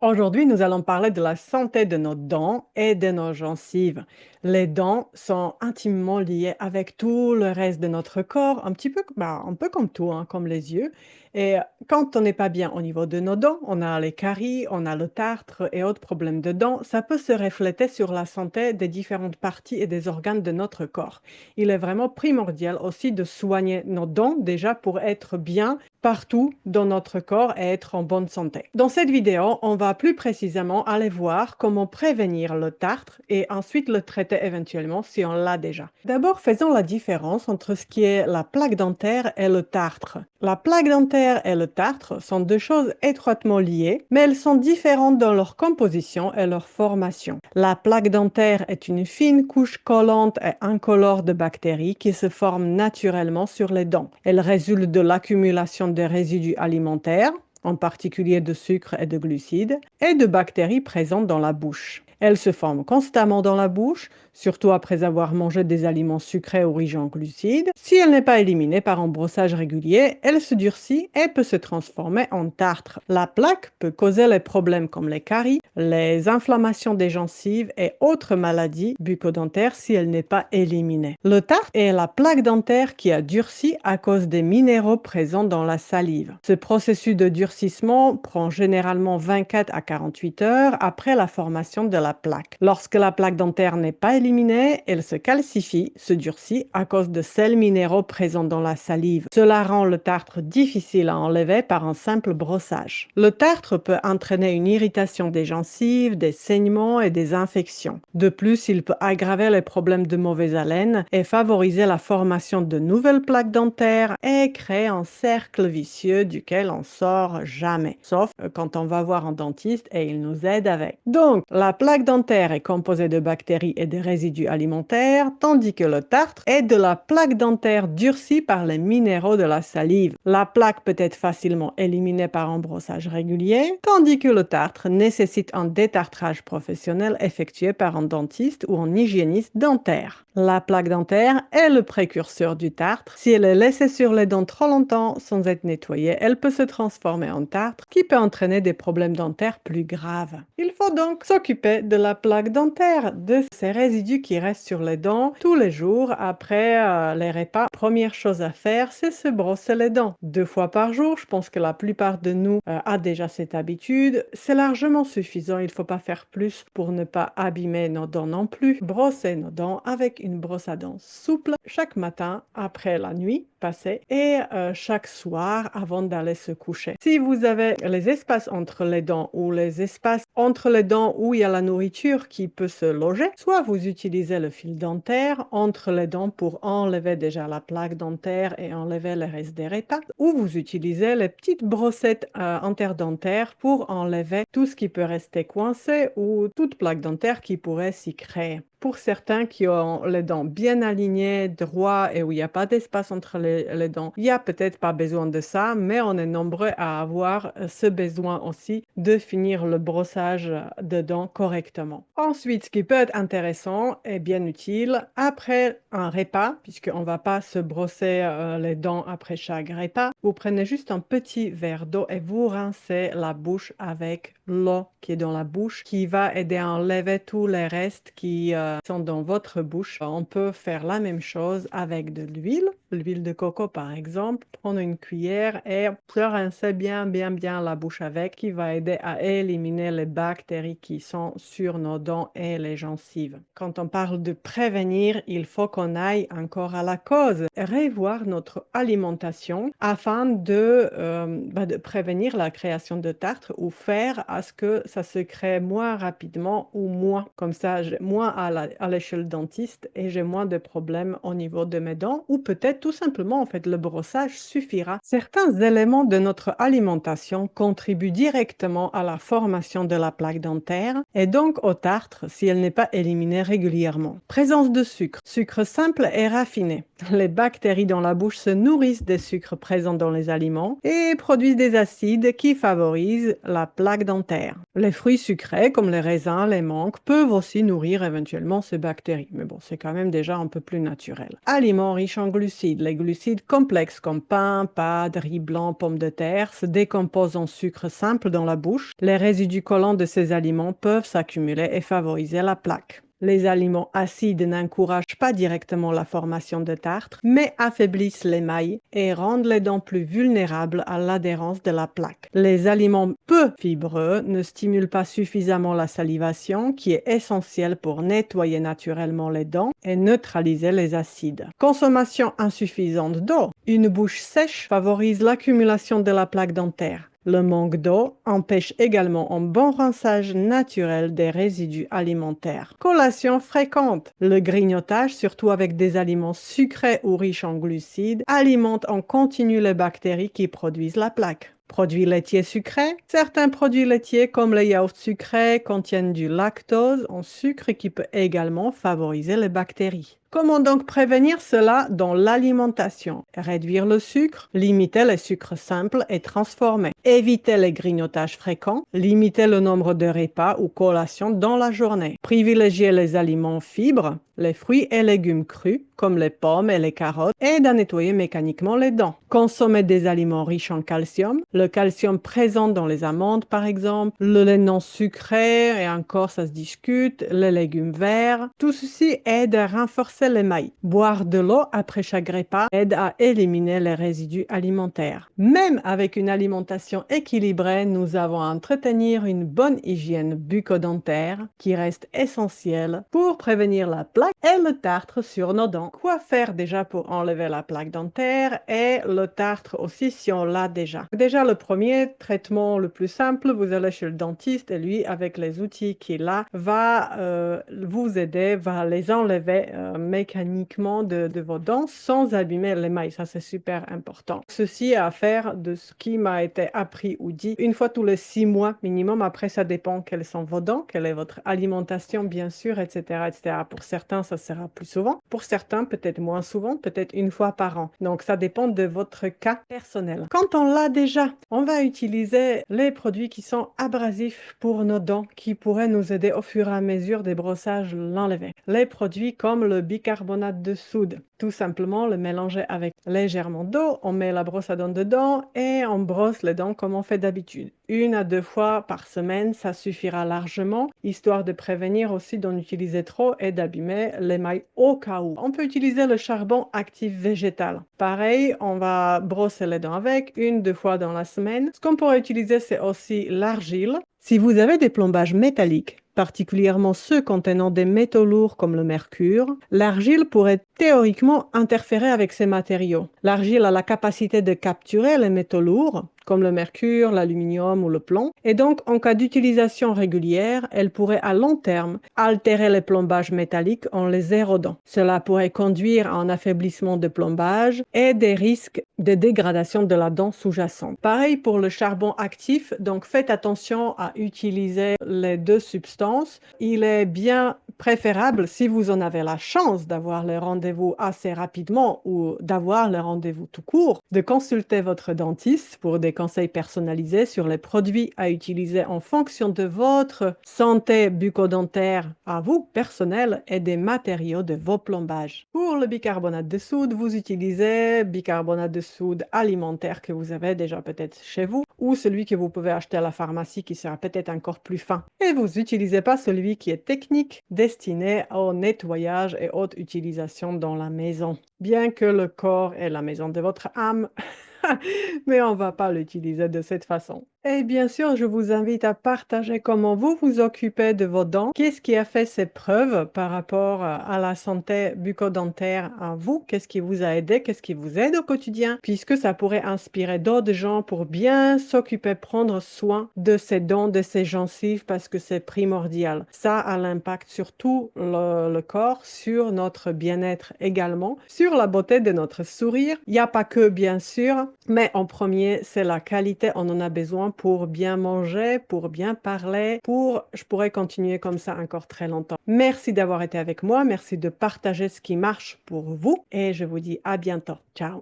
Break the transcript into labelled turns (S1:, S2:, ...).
S1: Aujourd'hui, nous allons parler de la santé de nos dents et de nos gencives. Les dents sont intimement liées avec tout le reste de notre corps, un petit peu, un peu comme tout, hein, comme les yeux. Et quand on n'est pas bien au niveau de nos dents, on a les caries, on a le tartre et autres problèmes de dents, ça peut se refléter sur la santé des différentes parties et des organes de notre corps. Il est vraiment primordial aussi de soigner nos dents déjà pour être bien partout dans notre corps et être en bonne santé. Dans cette vidéo, on va plus précisément aller voir comment prévenir le tartre et ensuite le traiter éventuellement si on l'a déjà. D'abord, faisons la différence entre ce qui est la plaque dentaire et le tartre. La plaque dentaire et le tartre sont deux choses étroitement liées, mais elles sont différentes dans leur composition et leur formation. La plaque dentaire est une fine couche collante et incolore de bactéries qui se forment naturellement sur les dents. Elle résulte de l'accumulation des résidus alimentaires, en particulier de sucre et de glucides, et de bactéries présentes dans la bouche. Elle se forme constamment dans la bouche, surtout après avoir mangé des aliments sucrés ou riches en glucides. Si elle n'est pas éliminée par un brossage régulier, elle se durcit et peut se transformer en tartre. La plaque peut causer les problèmes comme les caries, les inflammations des gencives et autres maladies bucco-dentaires si elle n'est pas éliminée. Le tartre est la plaque dentaire qui a durci à cause des minéraux présents dans la salive. Ce processus de durcissement prend généralement 24 à 48 heures après la formation de la plaque. Lorsque la plaque dentaire n'est pas éliminée, elle se calcifie, se durcit à cause de sels minéraux présents dans la salive. Cela rend le tartre difficile à enlever par un simple brossage. Le tartre peut entraîner une irritation des gencives, des saignements et des infections. De plus, il peut aggraver les problèmes de mauvaise haleine et favoriser la formation de nouvelles plaques dentaires et créer un cercle vicieux duquel on sort jamais, sauf quand on va voir un dentiste et il nous aide avec. Donc, la plaque dentaire est composée de bactéries et de résidus alimentaires, tandis que le tartre est de la plaque dentaire durcie par les minéraux de la salive. La plaque peut être facilement éliminée par un brossage régulier, tandis que le tartre nécessite un détartrage professionnel effectué par un dentiste ou un hygiéniste dentaire. La plaque dentaire est le précurseur du tartre. Si elle est laissée sur les dents trop longtemps sans être nettoyée, elle peut se transformer en tartre qui peut entraîner des problèmes dentaires plus graves. Il faut donc s'occuper de la plaque dentaire, de ces résidus qui restent sur les dents tous les jours après les repas. Première chose à faire, c'est se brosser les dents 2 fois par jour. Je pense que la plupart de nous a déjà cette habitude. C'est largement suffisant, il ne faut pas faire plus pour ne pas abîmer nos dents non plus. Brosser nos dents avec une brosse à dents souple chaque matin après la nuit passée et chaque soir avant d'aller se coucher. Si vous avez les espaces entre les dents ou les espaces entre les dents où il y a la nourriture qui peut se loger, soit vous utilisez le fil dentaire entre les dents pour enlever déjà la plaque dentaire et enlever le reste des repas, ou vous utilisez les petites brossettes interdentaires pour enlever tout ce qui peut rester coincé ou toute plaque dentaire qui pourrait s'y créer. Pour certains qui ont les dents bien alignées, droits et où il n'y a pas d'espace entre les dents, il n'y a peut-être pas besoin de ça, mais on est nombreux à avoir ce besoin aussi de finir le brossage de dents correctement. Ensuite, ce qui peut être intéressant et bien utile, après un repas, puisqu'on ne va pas se brosser les dents après chaque repas, vous prenez juste un petit verre d'eau et vous rincez la bouche avec l'eau qui est dans la bouche, qui va aider à enlever tous les restes qui sont dans votre bouche. On peut faire la même chose avec de l'huile de coco par exemple, prendre une cuillère et rincer bien la bouche avec, qui va aider à éliminer les bactéries qui sont sur nos dents et les gencives. Quand on parle de prévenir, il faut qu'on aille encore à la cause, revoir notre alimentation afin de prévenir la création de tartre ou faire à ce que ça se crée moins rapidement ou moins. Comme ça, j'ai moins à l'échelle dentiste et j'ai moins de problèmes au niveau de mes dents, ou peut-être tout simplement, en fait, le brossage suffira. Certains éléments de notre alimentation contribuent directement à la formation de la plaque dentaire et donc au tartre si elle n'est pas éliminée régulièrement. Présence de sucre simple et raffiné. Les bactéries dans la bouche se nourrissent des sucres présents dans les aliments et produisent des acides qui favorisent la plaque dentaire. Les fruits sucrés comme les raisins, les mangues peuvent aussi nourrir éventuellement ces bactéries, mais bon, c'est quand même déjà un peu plus naturel. Aliments riches en glucides. Les glucides complexes comme pain, pâtes, riz blanc, pommes de terre se décomposent en sucre simple dans la bouche. Les résidus collants de ces aliments peuvent s'accumuler et favoriser la plaque. Les aliments acides n'encouragent pas directement la formation de tartre, mais affaiblissent l'émail et rendent les dents plus vulnérables à l'adhérence de la plaque. Les aliments peu fibreux ne stimulent pas suffisamment la salivation, qui est essentielle pour nettoyer naturellement les dents et neutraliser les acides. Consommation insuffisante d'eau. Une bouche sèche favorise l'accumulation de la plaque dentaire. Le manque d'eau empêche également un bon rinçage naturel des résidus alimentaires. Collation fréquente. Le grignotage, surtout avec des aliments sucrés ou riches en glucides, alimente en continu les bactéries qui produisent la plaque. Produits laitiers sucrés. Certains produits laitiers comme les yaourts sucrés contiennent du lactose en sucre qui peut également favoriser les bactéries. Comment donc prévenir cela dans l'alimentation? Réduire le sucre, limiter les sucres simples et transformés, éviter les grignotages fréquents, limiter le nombre de repas ou collations dans la journée, privilégier les aliments fibres, les fruits et légumes crus comme les pommes et les carottes et à nettoyer mécaniquement les dents. Consommer des aliments riches en calcium, le calcium présent dans les amandes par exemple, le lait non sucré et encore ça se discute, les légumes verts, tout ceci aide à renforcer l'émail. Boire de l'eau après chaque repas aide à éliminer les résidus alimentaires. Même avec une alimentation équilibrée, nous avons à entretenir une bonne hygiène bucco-dentaire qui reste essentielle pour prévenir la plaque et le tartre sur nos dents. Quoi faire déjà pour enlever la plaque dentaire et le tartre aussi si on l'a déjà? Déjà, le premier traitement le plus simple, vous allez chez le dentiste et lui, avec les outils qu'il a, va vous aider, va les enlever mécaniquement de vos dents sans abîmer l'émail. Ça, c'est super important. Ceci à faire de ce qui m'a été appris ou dit une fois tous les 6 mois minimum. Après, ça dépend quelles sont vos dents, quelle est votre alimentation, bien sûr, etc., etc. Pour certains, ça sera plus souvent. Pour certains, peut-être moins souvent, peut-être une fois par an. Donc, ça dépend de votre cas personnel. Quand on l'a déjà, on va utiliser les produits qui sont abrasifs pour nos dents, qui pourraient nous aider au fur et à mesure des brossages l'enlever. Les produits comme le bicarbonate de soude. Tout simplement le mélanger avec légèrement d'eau, on met la brosse à dents dedans et on brosse les dents comme on fait d'habitude. 1 à 2 fois par semaine, ça suffira largement, histoire de prévenir aussi d'en utiliser trop et d'abîmer l'émail au cas où. On peut utiliser le charbon actif végétal. Pareil, on va brosser les dents avec 1-2 fois dans la semaine. Ce qu'on pourrait utiliser, c'est aussi l'argile. Si vous avez des plombages métalliques, particulièrement ceux contenant des métaux lourds comme le mercure, l'argile pourrait théoriquement interférer avec ces matériaux. L'argile a la capacité de capturer les métaux lourds, comme le mercure, l'aluminium ou le plomb, et donc en cas d'utilisation régulière, elle pourrait à long terme altérer les plombages métalliques en les érodant. Cela pourrait conduire à un affaiblissement de plombage et des risques de dégradation de la dent sous-jacente. Pareil pour le charbon actif, donc faites attention à utiliser les deux substances. Il est bien préférable, si vous en avez la chance d'avoir le rendez-vous assez rapidement ou d'avoir le rendez-vous tout court, de consulter votre dentiste pour des conseils personnalisés sur les produits à utiliser en fonction de votre santé bucco-dentaire à vous, personnelle, et des matériaux de vos plombages. Pour le bicarbonate de soude, vous utilisez bicarbonate de soude alimentaire que vous avez déjà peut-être chez vous ou celui que vous pouvez acheter à la pharmacie qui sera peut-être encore plus fin. Et vous n'utilisez pas celui qui est technique, destiné au nettoyage et haute utilisation dans la maison. Bien que le corps est la maison de votre âme, mais on ne va pas l'utiliser de cette façon. Et bien sûr, je vous invite à partager comment vous vous occupez de vos dents. Qu'est-ce qui a fait ses preuves par rapport à la santé bucco-dentaire à vous? Qu'est-ce qui vous a aidé? Qu'est-ce qui vous aide au quotidien? Puisque ça pourrait inspirer d'autres gens pour bien s'occuper, prendre soin de ses dents, de ses gencives, parce que c'est primordial. Ça a l'impact sur tout le corps, sur notre bien-être également, sur la beauté de notre sourire. Il n'y a pas que, bien sûr, mais en premier, c'est la qualité. On en a besoin pour bien manger, pour bien parler, je pourrais continuer comme ça encore très longtemps. Merci d'avoir été avec moi, merci de partager ce qui marche pour vous et je vous dis à bientôt. Ciao!